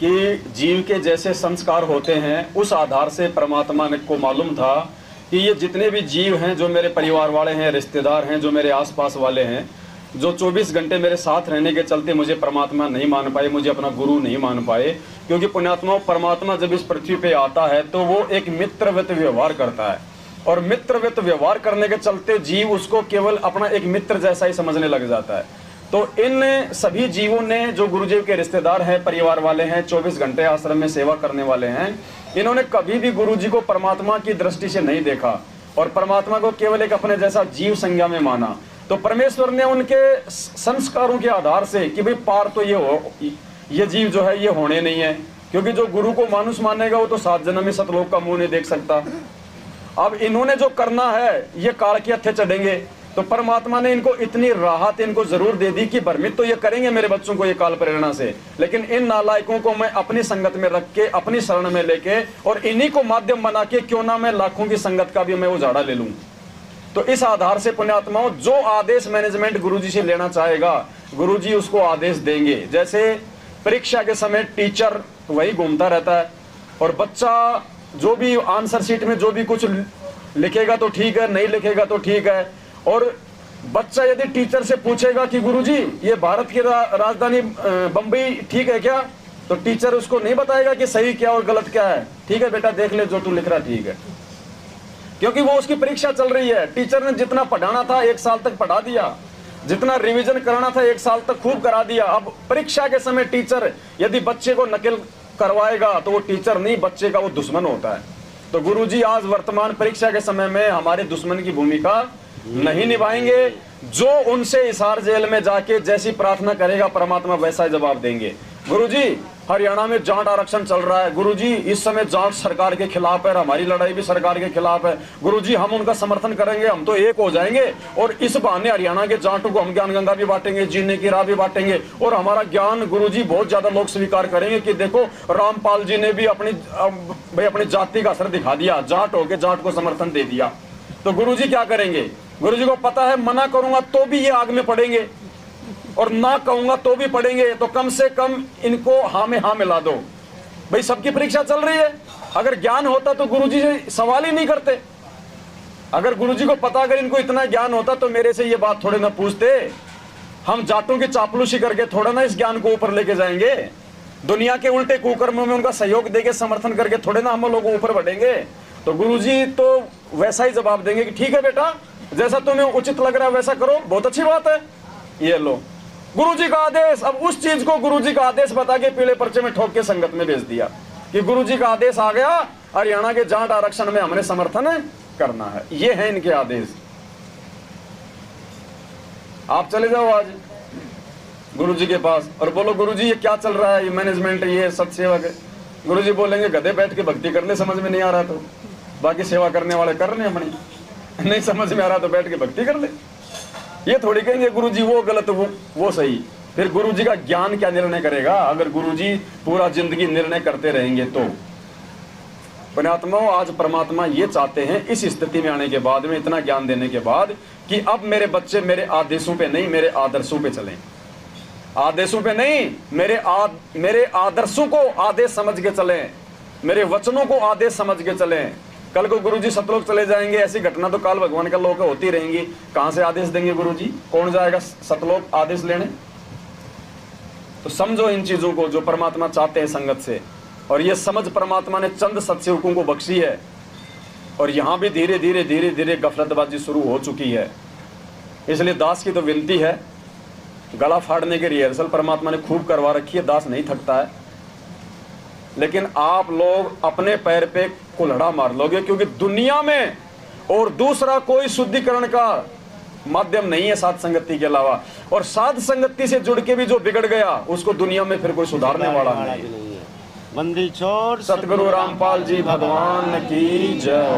कि जीव के जैसे संस्कार होते हैं, उस आधार से परमात्मा ने को मालूम था कि ये जितने भी जीव हैं, जो मेरे परिवार वाले हैं, रिश्तेदार हैं, जो मेरे आसपास वाले हैं, जो 24 घंटे मेरे साथ रहने के चलते मुझे परमात्मा नहीं मान पाए, मुझे अपना गुरु नहीं मान पाए, क्योंकि पुण्यात्मा परमात्मा जब इस पृथ्वी पे आता है तो वो एक मित्रवत व्यवहार करता है, और मित्रवत व्यवहार करने के चलते जीव उसको केवल अपना एक मित्र जैसा ही समझने लग जाता है। तो इन सभी जीवों ने, जो गुरुजी के रिश्तेदार हैं, परिवार वाले हैं, 24 घंटे आश्रम में सेवा करने वाले हैं, इन्होंने कभी भी गुरुजी को परमात्मा की दृष्टि से नहीं देखा और परमात्मा को केवल एक अपने जैसा जीव संज्ञा में माना। तो परमेश्वर ने उनके संस्कारों के आधार से कि भाई पार तो ये जीव जो है ये होने नहीं है, क्योंकि जो गुरु को मानुष मानेगा वो तो 7 जन्म में सतलोक का मुंह नहीं देख सकता। अब इन्होंने जो करना है ये काल के हत्थे चढ़ेंगे, तो परमात्मा ने इनको इतनी राहत इनको जरूर दे दी कि भ्रमित तो ये करेंगे मेरे बच्चों को ये काल प्रेरणा से, लेकिन इन नालायकों को मैं अपनी संगत में रख के, अपनी शरण में लेके, और इन्हीं को माध्यम बना के क्यों ना मैं लाखों की संगत का भी मैं उजाड़ा ले लूं। तो इस आधार से पुण्यात्माओं, जो आदेश मैनेजमेंट गुरुजी से लेना चाहेगा, गुरुजी उसको आदेश देंगे। जैसे परीक्षा के समय टीचर वही घूमता रहता है, और बच्चा जो भी आंसर शीट में जो भी कुछ लिखेगा तो ठीक है, नहीं लिखेगा तो ठीक है। और बच्चा यदि टीचर से पूछेगा कि गुरुजी ये भारत की राजधानी बंबई ठीक है क्या, तो टीचर उसको नहीं बताएगा कि सही क्या और गलत क्या है। ठीक है बेटा, देख ले जो तू लिख रहा ठीक है, क्योंकि वो उसकी परीक्षा चल रही है। टीचर ने जितना पढ़ाना था 1 साल तक पढ़ा दिया, जितना रिवीजन कराना था 1 साल तक खूब करा दिया। अब परीक्षा के समय टीचर यदि बच्चे को नकल करवाएगा तो वो टीचर नहीं, बच्चे का वो दुश्मन होता है। तो गुरुजी आज वर्तमान परीक्षा के समय में हमारे दुश्मन की भूमिका नहीं निभाएंगे। जो उनसे हिसार जेल में जाके जैसी प्रार्थना करेगा परमात्मा वैसा जवाब देंगे। गुरुजी हरियाणा में जाट आरक्षण चल रहा है, गुरुजी इस समय जाट सरकार के खिलाफ है, हमारी लड़ाई भी सरकार के खिलाफ है, गुरुजी हम उनका समर्थन करेंगे, हम तो एक हो जाएंगे, और इस बहाने हरियाणा के जाटों को हम ज्ञान गंगा भी बांटेंगे, जीने की राह भी बांटेंगे, और हमारा ज्ञान गुरुजी बहुत ज्यादा लोग स्वीकार करेंगे कि देखो रामपाल जी ने भी अपनी जाति का असर दिखा दिया, जाट होके जाट को समर्थन दे दिया। तो गुरुजी क्या करेंगे? गुरुजी को पता है मना करूंगा तो भी ये आग में पड़ेंगे, और ना कहूंगा तो भी पढ़ेंगे, तो कम से कम इनको हाँ में हाँ मिला दो। भाई सबकी परीक्षा चल रही है, अगर ज्ञान होता तो गुरुजी से सवाल ही नहीं करते। अगर गुरुजी को पता, अगर इनको इतना ज्ञान होता तो मेरे से ये बात थोड़े ना पूछते। हम जाटों की चापलूसी करके थोड़ा ना इस ज्ञान को ऊपर लेके जाएंगे, दुनिया के उल्टे कुकर्मों में उनका सहयोग देके समर्थन करके थोड़े ना हम लोग ऊपर बढ़ेंगे। तो गुरुजी तो वैसा ही जवाब देंगे कि ठीक है बेटा, जैसा तुम्हें उचित लग रहा है वैसा करो, बहुत अच्छी बात है, ये लो गुरुजी का आदेश। अब उस चीज को गुरुजी का आदेश बता के पीले पर्चे में ठोक के संगत में भेज दिया कि गुरुजी का आदेश आ गया, हरियाणा के जाट आरक्षण में हमने समर्थन करना है। ये है इनके आदेश। आप चले जाओ आज गुरुजी के पास और बोलो गुरुजी ये क्या चल रहा है, ये मैनेजमेंट, ये सत्सेवक है। गुरुजी बोलेंगे गधे बैठ के भक्ति कर ले, समझ में नहीं आ रहा तो बाकी सेवा करने वाले कर रहे अपनी, नहीं समझ में आ रहा तो बैठ के भक्ति कर ले। ये थोड़ी कहेंगे गुरुजी वो गलत वो सही। फिर गुरुजी का ज्ञान क्या निर्णय करेगा अगर गुरुजी पूरा जिंदगी निर्णय करते रहेंगे तो। पुण्यात्माओं, आज परमात्मा ये चाहते हैं इस स्थिति में आने के बाद में, इतना ज्ञान देने के बाद, कि अब मेरे बच्चे मेरे आदेशों पे नहीं मेरे आदर्शों पे चलें। आदेशों पे नहीं, मेरे आदर्शों को आदेश समझ के चलें, मेरे वचनों को आदेश समझ के चलें। कल को गुरुजी सतलोक चले जाएंगे, ऐसी घटना तो काल भगवान का लोक होती रहेंगी, कहां से आदेश देंगे गुरुजी? कौन जाएगा सतलोक आदेश लेने? तो समझो इन चीजों को जो परमात्मा चाहते हैं संगत से, और ये समझ परमात्मा ने चंद सत्सेवकों को बख्शी है, और यहां भी धीरे धीरे धीरे धीरे गफलतबाजी शुरू हो चुकी है। इसलिए दास की तो विनती है, गला फाड़ने की रिहर्सल परमात्मा ने खूब करवा रखी है, दास नहीं थकता है, लेकिन आप लोग अपने पैर पे कुल्हड़ा मार लोगे, क्योंकि दुनिया में और दूसरा कोई शुद्धिकरण का माध्यम नहीं है साध संगति के अलावा, और साध संगति से जुड़ के भी जो बिगड़ गया उसको दुनिया में फिर कोई सुधारने वाला नहीं है। बंदी छोड़ सतगुरु रामपाल जी भगवान की जय।